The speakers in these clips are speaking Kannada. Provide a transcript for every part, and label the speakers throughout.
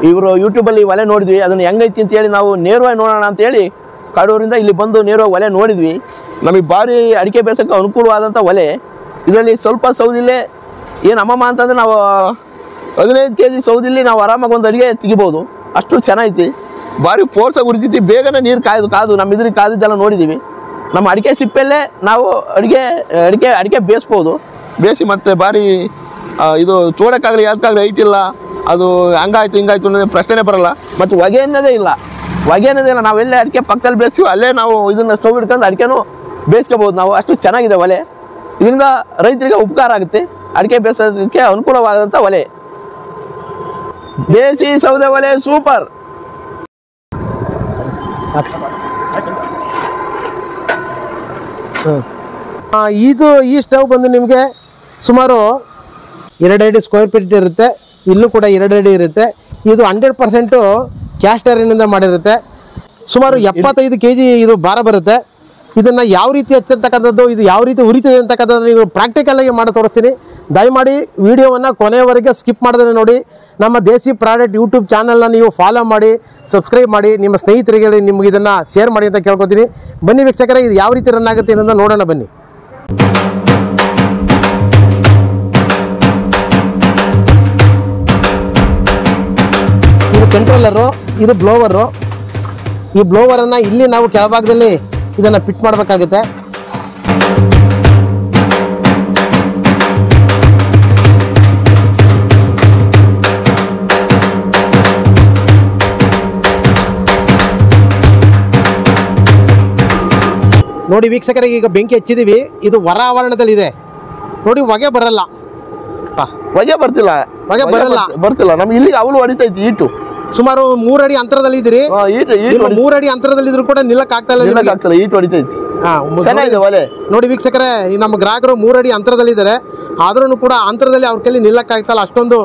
Speaker 1: ಇವರು ಯೂಟ್ಯೂಬಲ್ಲಿ ಒಲೆ ನೋಡಿದ್ವಿ, ಅದನ್ನು ಹೆಂಗೈತಿ ಅಂತೇಳಿ ನಾವು ನೇರವಾಗಿ ನೋಡೋಣ ಅಂತೇಳಿ ಕಾಡೂರಿಂದ ಇಲ್ಲಿ ಬಂದು ನೇರವಾಗಿ ಒಲೆ ನೋಡಿದ್ವಿ. ನಮಗೆ ಭಾರಿ ಅಡಿಕೆ ಬೇಸಕ್ಕೆ ಅನುಕೂಲವಾದಂಥ ಒಲೆ. ಇದರಲ್ಲಿ ಸ್ವಲ್ಪ ಸೌದಿಲ್ಲೇ ಏನು ಅಮ್ಮಮ್ಮ ಅಂತಂದರೆ ನಾವು 15 kg ಸೌದಿಲ್ಲಿ ನಾವು ಆರಾಮಾಗಿ ಒಂದು ಅಡುಗೆ ತೆಗಿಬೋದು, ಅಷ್ಟು ಚೆನ್ನಾಗೈತಿ. ಭಾರಿ ಫೋರ್ಸಾಗಿ ಉರಿತೈತಿ, ಬೇಗನೆ ನೀರು ಕಾದು ನಮ್ಮ ಇದ್ರಿಗೆ ಕಾದಿದ್ದೆಲ್ಲ ನೋಡಿದ್ದೀವಿ. ನಮ್ಮ ಅಡಿಕೆ ಸಿಪ್ಪೆಲ್ಲೇ ನಾವು ಅಡಿಕೆ ಬೇಯಿಸ್ಬೋದು. ಬೇಯಿಸಿ ಮತ್ತೆ ಭಾರಿ ಇದು ಚೂಡಕ್ಕಾಗಲಿ ಯಾವ್ದಕ್ಕಾಗಲಿ ಹೈಟ್ ಇಲ್ಲ, ಅದು ಹಂಗಾಯ್ತು ಹಿಂಗಾಯ್ತು ಅನ್ನೋದು ಪ್ರಶ್ನೆ ಬರಲ್ಲ. ಮತ್ತು ಹೊಗೆ ಅನ್ನೋದೇ ಇಲ್ಲ. ನಾವೆಲ್ಲೇ ಅಡಿಕೆ ಪಕ್ಕದಲ್ಲಿ ಬೇಯಿಸ್ತೀವಿ, ಅಲ್ಲೇ ನಾವು ಇದನ್ನು ಸ್ಟವ್ ಹಿಡ್ಕೊಂಡು ಅಡಿಕೆನೂ ಬೇಯಿಸ್ಕೋಬೋದು ನಾವು. ಅಷ್ಟು ಚೆನ್ನಾಗಿದೆ ಒಲೆ. ಇದರಿಂದ ರೈತರಿಗೆ ಉಪಕಾರ ಆಗುತ್ತೆ, ಅಡಿಕೆ ಬೇಯಿಸೋದಕ್ಕೆ ಅನುಕೂಲವಾದಂಥ ಒಲೆ. ದೇಸಿ ಸೌದೆ ಒಲೆ ಸೂಪರ್.
Speaker 2: ಇದು ಈ ಸ್ಟವ್ ಬಂದು ನಿಮಗೆ ಸುಮಾರು 2 ಅಡಿ ಸ್ಕ್ವೇರ್ ಫೀಟ್ ಇರುತ್ತೆ. ಇಲ್ಲೂ ಕೂಡ 2 ಅಡಿ ಇರುತ್ತೆ. ಇದು 100% ಕ್ಯಾಸ್ಟ್ ಐರನ್ನಿಂದ ಮಾಡಿರುತ್ತೆ. ಸುಮಾರು 75 kg ಇದು ಭಾರ ಬರುತ್ತೆ. ಇದನ್ನು ಯಾವ ರೀತಿ ಹಚ್ಚತಕ್ಕಂಥದ್ದು, ಇದು ಯಾವ ರೀತಿ ಉರಿತದೆ ಅಂತಕ್ಕಂಥದ್ದು ನೀವು ಪ್ರಾಕ್ಟಿಕಲಾಗಿ ಮಾಡಿ ತೋರಿಸ್ತೀನಿ. ದಯಮಾಡಿ ವಿಡಿಯೋವನ್ನು ಕೊನೆಯವರೆಗೆ ಸ್ಕಿಪ್ ಮಾಡಿದ್ರೆ ನೋಡಿ. ನಮ್ಮ ದೇಸಿ ಪ್ರಾಡಕ್ಟ್ ಯೂಟ್ಯೂಬ್ ಚಾನಲ್ನ ನೀವು ಫಾಲೋ ಮಾಡಿ, ಸಬ್ಸ್ಕ್ರೈಬ್ ಮಾಡಿ, ನಿಮ್ಮ ಸ್ನೇಹಿತರಿಗೆ ನಿಮ್ಗೆ ಇದನ್ನು ಶೇರ್ ಮಾಡಿ ಅಂತ ಕೇಳ್ಕೊತೀನಿ. ಬನ್ನಿ ವೀಕ್ಷಕರೇ, ಇದು ಯಾವ ರೀತಿ ರನ್ ಆಗುತ್ತೆ ಅನ್ನೋದನ್ನ ನೋಡೋಣ ಬನ್ನಿ. ಇದು ಕಂಟ್ರೋಲರು, ಇದು ಬ್ಲೋವರು. ಈ ಬ್ಲೋವರನ್ನು ಇಲ್ಲಿ ನಾವು ಕೆಳಭಾಗದಲ್ಲಿ ಇದನ್ನು ಫಿಟ್ ಮಾಡಬೇಕಾಗುತ್ತೆ. ನೋಡಿ ವೀಕ್ಷಕರಿಗೆ, ಈಗ ಬೆಂಕಿ ಹಚ್ಚಿದೀವಿ. ಇದು ಹೊರ ಆವರಣದಲ್ಲಿದೆ ನೋಡಿ, ಹೊಗೆ ಬರಲ್ಲ.
Speaker 1: ಹೊಗೆ ಬರ್ತಿಲ್ಲ ನಮ್ಗೆ. ಇಲ್ಲಿಗೆ ಅವಳು ಹೊಡಿತೈತಿ ಈಟು.
Speaker 2: ಸುಮಾರು 3 ಅಡಿ ಅಂತರದಲ್ಲಿ ಇದ್ರಿ. 3 ಅಡಿ ಅಂತರದಲ್ಲಿ ಇದ್ರು ಕೂಡ ನಿಲ್ಲಕ್ ಆಗ್ತಾ ಇಲ್ಲ,
Speaker 1: ಈಟು ಹೊಡಿತೈತಿ.
Speaker 2: ನೋಡಿ ವೀಕ್ಷಕರೇ, ನಮ್ಮ ಗ್ರಾಹಕರು 3 ಅಡಿ ಅಂತರದಲ್ಲಿ ಇದ್ದಾರೆ. ಆದ್ರೂ ಕೂಡ ಅಂತರದಲ್ಲಿ ಅವ್ರ ಕೈಲಿ ನಿಲ್ಲಕ್ ಆಗ್ತಲ್ಲ, ಅಷ್ಟೊಂದು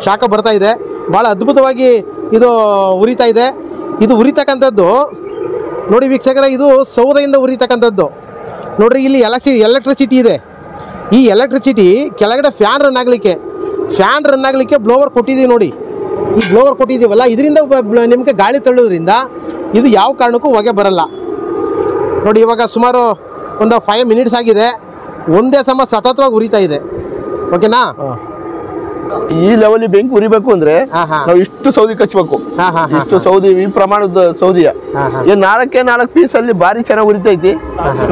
Speaker 2: ಶಾಖ ಬರ್ತಾ ಇದೆ. ಬಹಳ ಅದ್ಭುತವಾಗಿ ಇದು ಉರಿತಾ ಇದೆ. ಇದು ಉರಿತಕ್ಕಂಥದ್ದು ನೋಡಿ ವೀಕ್ಷಕರೇ, ಇದು ಸೌದೆಯಿಂದ ಉರಿತಕ್ಕಂಥದ್ದು. ನೋಡ್ರಿ, ಇಲ್ಲಿ ಎಲೆಕ್ಟ್ರಿಸಿಟಿ ಇದೆ. ಈ ಎಲೆಕ್ಟ್ರಿಸಿಟಿ ಕೆಳಗಡೆ ಫ್ಯಾನ್ ರನ್ ಆಗಲಿಕ್ಕೆ ಬ್ಲೋವರ್ ಕೊಟ್ಟಿದ್ದೀವಿ ನೋಡಿ. ಈ ಬ್ಲೋವರ್ ಕೊಟ್ಟಿದ್ದೀವಲ್ಲ, ಇದರಿಂದ ನಿಮಗೆ ಗಾಳಿ ತಳ್ಳೋದ್ರಿಂದ ಇದು ಯಾವ ಕಾರಣಕ್ಕೂ ಹೊಗೆ ಬರಲ್ಲ. ನೋಡಿ, ಇವಾಗ ಸುಮಾರು ಒಂದು 5 ಮಿನಿಟ್ಸ್ ಆಗಿದೆ. ಒಂದೇ ಸಮ ಸತತವಾಗಿ ಉರಿತಾ ಇದೆ. ಓಕೆನಾ?
Speaker 1: ಈ ಲೆವೆಲ್ ಬೆಂಕಿ ಉರಿಬೇಕು ಅಂದ್ರೆ ನಾವು ಇಷ್ಟು ಸೌದಿ ಕಚ್ಚಬೇಕು. ಇಷ್ಟು ಸೌದಿ, ಈ ಪ್ರಮಾಣದ ಸೌದಿಯ 4 ಪೀಸ್ ಅಲ್ಲಿ ಭಾರಿ ಚೆನ್ನಾಗಿ ಉರಿತೈತಿ.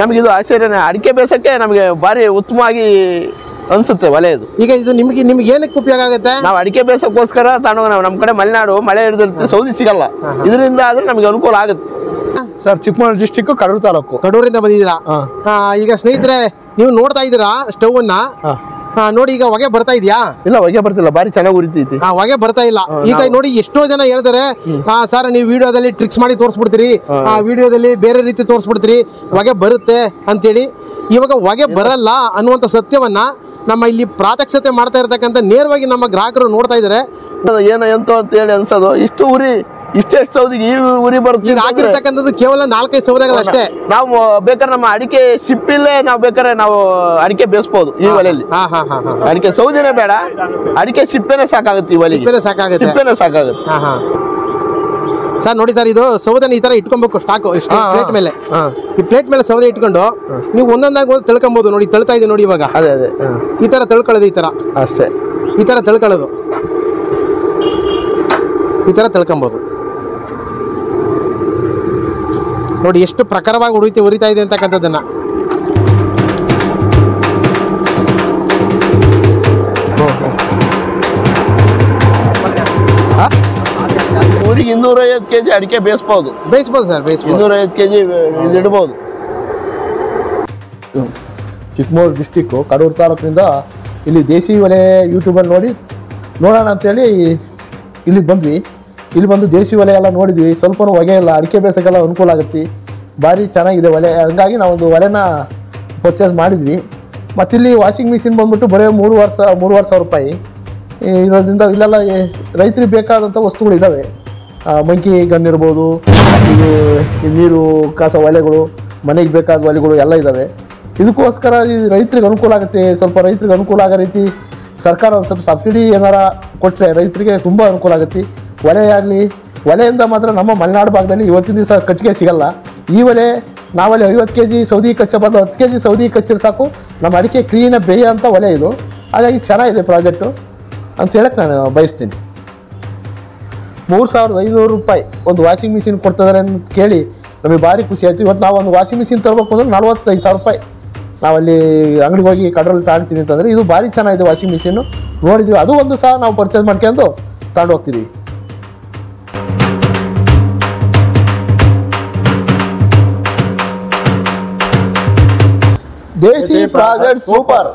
Speaker 1: ನಮ್ಗೆ ಇದು ಆಶ್ಚರ್ಯನೇ. ಅಡಿಕೆ ಬೇಸಕ್ಕೆ ನಮಗೆ ಭಾರಿ ಉತ್ತಮವಾಗಿ ಅನ್ಸುತ್ತೆ ಒಲೆ ಇದು.
Speaker 2: ಈಗ ಇದು ನಿಮ್ಗೆ ಏನಕ್ಕೆ ಉಪಯೋಗ ಆಗುತ್ತೆ?
Speaker 1: ನಾವು ಅಡಿಕೆ ಬೇಸಕ್ಕೋಸ್ಕರ ತಗೊಂಡು ನಮ್ಮ ಕಡೆ ಮಲೆನಾಡು ಮಳೆ ಹಿಡಿದಿರುತ್ತೆ, ಸೌದಿ ಸಿಗಲ್ಲ. ಇದರಿಂದ ಆದ್ರೆ ನಮ್ಗೆ ಅನುಕೂಲ ಆಗುತ್ತೆ.
Speaker 3: Sir, Chikkamagaluru district Kaduru taluk.
Speaker 2: ಕಡೂರಿಂದ ಬಂದಿದ್ದೀರಾ? ಈಗ ಸ್ನೇಹಿತರೆ, ನೀವು ನೋಡ್ತಾ ಇದ್ದೀರಾ ಸ್ಟವ್ ಅನ್ನ. ನೋಡಿ, ಈಗ ಹೊಗೆ ಬರ್ತಾ ಇದೆಯಾ?
Speaker 1: ಇಲ್ಲ, ಹೊಗೆ ಬರ್ತಿಲ್ಲ. ಬಾರಿ ಚೆನ್ನಾಗಿ ಉರಿತೈತಿ.
Speaker 2: ಹೊಗೆ ಬರ್ತಾ ಇಲ್ಲ. ಈಗ ನೋಡಿ, ಎಷ್ಟೋ ಜನ ಹೇಳ್ತಾರೆ, ಸರ್ ನೀವು ವಿಡಿಯೋದಲ್ಲಿ ಟ್ರಿಕ್ಸ್ ಮಾಡಿ ತೋರಿಸ್ಬಿಡ್ತೀರಿ, ವಿಡಿಯೋದಲ್ಲಿ ಬೇರೆ ರೀತಿ ತೋರಿಸ್ಬಿಡ್ತೀರಿ, ಹೊಗೆ ಬರುತ್ತೆ ಅಂತೇಳಿ. ಇವಾಗ ಹೊಗೆ ಬರಲ್ಲ ಅನ್ನುವಂಥ ಸತ್ಯವನ್ನ ನಮ್ಮ ಇಲ್ಲಿ ಪ್ರಾತ್ಯಕ್ಷತೆ ಮಾಡ್ತಾ ಇರ್ತಕ್ಕಂಥ ನೇರವಾಗಿ ನಮ್ಮ ಗ್ರಾಹಕರು ನೋಡ್ತಾ ಇದ್ದಾರೆ.
Speaker 1: ಏನೋ ಎಂತ ಅಂತ ಹೇಳಿ ಅನ್ಸೋದು. ಇಷ್ಟು ಉರಿ, ಇಷ್ಟೆಷ್ಟು ಸೌದಿಗೆ ಈ ಉರಿ ಬರುತ್ತೆ.
Speaker 2: ಈಗ ಆಗಿರ್ತಕ್ಕಂಥದ್ದು ಕೇವಲ 4-5 ಸೌದೆಗಳಷ್ಟೇ.
Speaker 1: ನಾವು ಬೇಕಾದ್ರೆ ನಮ್ಮ ಅಡಿಕೆ ಸಿಪ್ಪಿಲ್ಲೇ ನಾವು ಅಡಿಕೆ ಬೇಯಿಸಬಹುದು ಈ ಒಲೆಯಲ್ಲಿ. ಅಡಿಕೆ ಸೌದಿನೇ ಬೇಡ, ಅಡಿಕೆ ಸಿಪ್ಪೆನೇ ಸಾಕಾಗುತ್ತೆ. ಈ ಒಲೆಗೆ ಸಿಪ್ಪೆನೇ ಸಾಕಾಗುತ್ತೆ.
Speaker 2: ಸರ್ ನೋಡಿ ಸರ್, ಇದು ಸೌದೆನ ಈ ತರ ಇಟ್ಕೊಬೇಕು. ಸ್ಟಾಕ್ ಪ್ಲೇಟ್ ಮೇಲೆ, ಈ ಪ್ಲೇಟ್ ಮೇಲೆ ಸೌದೆ ಇಟ್ಕೊಂಡು ನೀವು ಒಂದೊಂದಾಗಿ ತಿಳ್ಕೊಬಹುದು. ನೋಡಿ, ತಳ್ತಾ ಇದೆ ನೋಡಿ ಇವಾಗ.
Speaker 1: ಅದೇ
Speaker 2: ಈ ತರ ತಿಳ್ಕೊಳ್ಳೋದು, ಈ ತರ
Speaker 1: ಅಷ್ಟೇ.
Speaker 2: ಈ ತರ ತಿಳ್ಕೊಳ್ಳೋದು, ಈ ತರ ತಿಳ್ಕೊಬಹುದು. ನೋಡಿ ಎಷ್ಟು ಪ್ರಖರವಾಗಿ ಉರಿತಾ ಇದೆ ಅಂತಕ್ಕಂಥದ್ದನ್ನ.
Speaker 1: ಊರಿಗೆ 250 kg ಅಡಿಕೆ ಬೇಯಿಸಬಹುದು
Speaker 2: ಸರ್,
Speaker 1: 250 kg ಇಡಬಹುದು.
Speaker 3: ಚಿಕ್ಕಮಗಳೂರು ಡಿಸ್ಟಿಕ್ಕು ಕಡೂರು ತಾಲೂಕಿನಿಂದ ಇಲ್ಲಿ ದೇಸಿ ಒಲೆ ಯೂಟ್ಯೂಬಲ್ಲಿ ನೋಡೋಣ ಅಂತೇಳಿ ಇಲ್ಲಿಗೆ ಬಂದ್ವಿ. ಇಲ್ಲಿ ಬಂದು ದೇಸಿ ಒಲೆ ಎಲ್ಲ ನೋಡಿದ್ವಿ. ಸ್ವಲ್ಪ ಹೊಗೆ ಇಲ್ಲ, ಅಡಿಕೆ ಬೇಸಕ್ಕೆಲ್ಲ ಅನುಕೂಲ ಆಗುತ್ತೆ. ಭಾರಿ ಚೆನ್ನಾಗಿದೆ ಒಲೆ. ಹಂಗಾಗಿ ನಾವೊಂದು ಒಲೆನ ಪರ್ಚೇಸ್ ಮಾಡಿದ್ವಿ. ಮತ್ತು ಇಲ್ಲಿ ವಾಷಿಂಗ್ ಮಿಷಿನ್ ಬಂದ್ಬಿಟ್ಟು ಬರೀ 3,500 ರೂಪಾಯಿ ಇರೋದ್ರಿಂದ ಇಲ್ಲೆಲ್ಲ ರೈತರಿಗೆ ಬೇಕಾದಂಥ ವಸ್ತುಗಳಿದ್ದಾವೆ. ಮಂಕಿ ಗನ್ ಇರ್ಬೋದು, ಇದು ನೀರು ಕಾಸ ಒಲೆಗಳು, ಮನೆಗೆ ಬೇಕಾದ ಒಲೆಗಳು ಎಲ್ಲ ಇದ್ದಾವೆ. ಇದಕ್ಕೋಸ್ಕರ ರೈತರಿಗೆ ಅನುಕೂಲ ಆಗುತ್ತೆ. ಸ್ವಲ್ಪ ರೈತರಿಗೆ ಅನುಕೂಲ ಆಗೋ ರೀತಿ ಸರ್ಕಾರ ಒಂದು ಸ್ವಲ್ಪ ಸಬ್ಸಿಡಿ ಏನಾರ ಕೊಟ್ಟರೆ ರೈತರಿಗೆ ತುಂಬ ಅನುಕೂಲ ಆಗುತ್ತೆ. ಒಲೆಯಿಂದ ಮಾತ್ರ ನಮ್ಮ ಮಲೆನಾಡು ಭಾಗದಲ್ಲಿ ಇವತ್ತಿನ ದಿವಸ ಕಟ್ಟಿಗೆ ಸಿಗಲ್ಲ. ಈ ಒಲೆ ನಾವಲ್ಲಿ 50 kg ಸೌದಿ ಕಚ್ಚ ಬಂದು 10 kg ಸೌದಿ ಕಚ್ಚಿದ್ರೆ ಸಾಕು ನಮ್ಮ ಅಡಿಕೆ ಕ್ಲೀನಾಗಿ ಬೇಯ ಅಂತ ಒಲೆ ಇದು. ಹಾಗಾಗಿ ಚೆನ್ನಾಗಿದೆ ಪ್ರಾಜೆಕ್ಟು ಅಂತ ಹೇಳಕ್ಕೆ ನಾನು ಬಯಸ್ತೀನಿ. 3500 ರೂಪಾಯಿ ಒಂದು ವಾಷಿಂಗ್ ಮಿಷಿನ್ ಕೊಡ್ತಿದ್ದಾರೆ ಅಂತ ಕೇಳಿ ನಮಗೆ ಭಾರಿ ಖುಷಿ ಆಯಿತು. ಇವತ್ತು ನಾವು ಒಂದು ವಾಷಿಂಗ್ ಮಿಷಿನ್ ತರಬೇಕು ಅಂದ್ರೆ 45,000 ರೂಪಾಯಿ ನಾವಲ್ಲಿ ಅಂಗಡಿಗೆ ಹೋಗಿ ಕಡ್ರಲ್ಲಿ ತಗೊಳ್ತೀವಿ ಅಂತಂದರೆ ಇದು ಭಾರಿ ಚೆನ್ನಾಗಿದೆ ವಾಷಿಂಗ್ ಮಿಷಿನ್ನು. ನೋಡಿದ್ವಿ, ಅದು ಒಂದು ಸಹ ನಾವು ಪರ್ಚೇಸ್ ಮಾಡ್ಕೊಂಡು ತಗೊಂಡು ಹೋಗ್ತಿದ್ದೀವಿ. ದೇಸಿ ಪ್ರಾಜೆಕ್ಟ್ ಸೂಪರ್.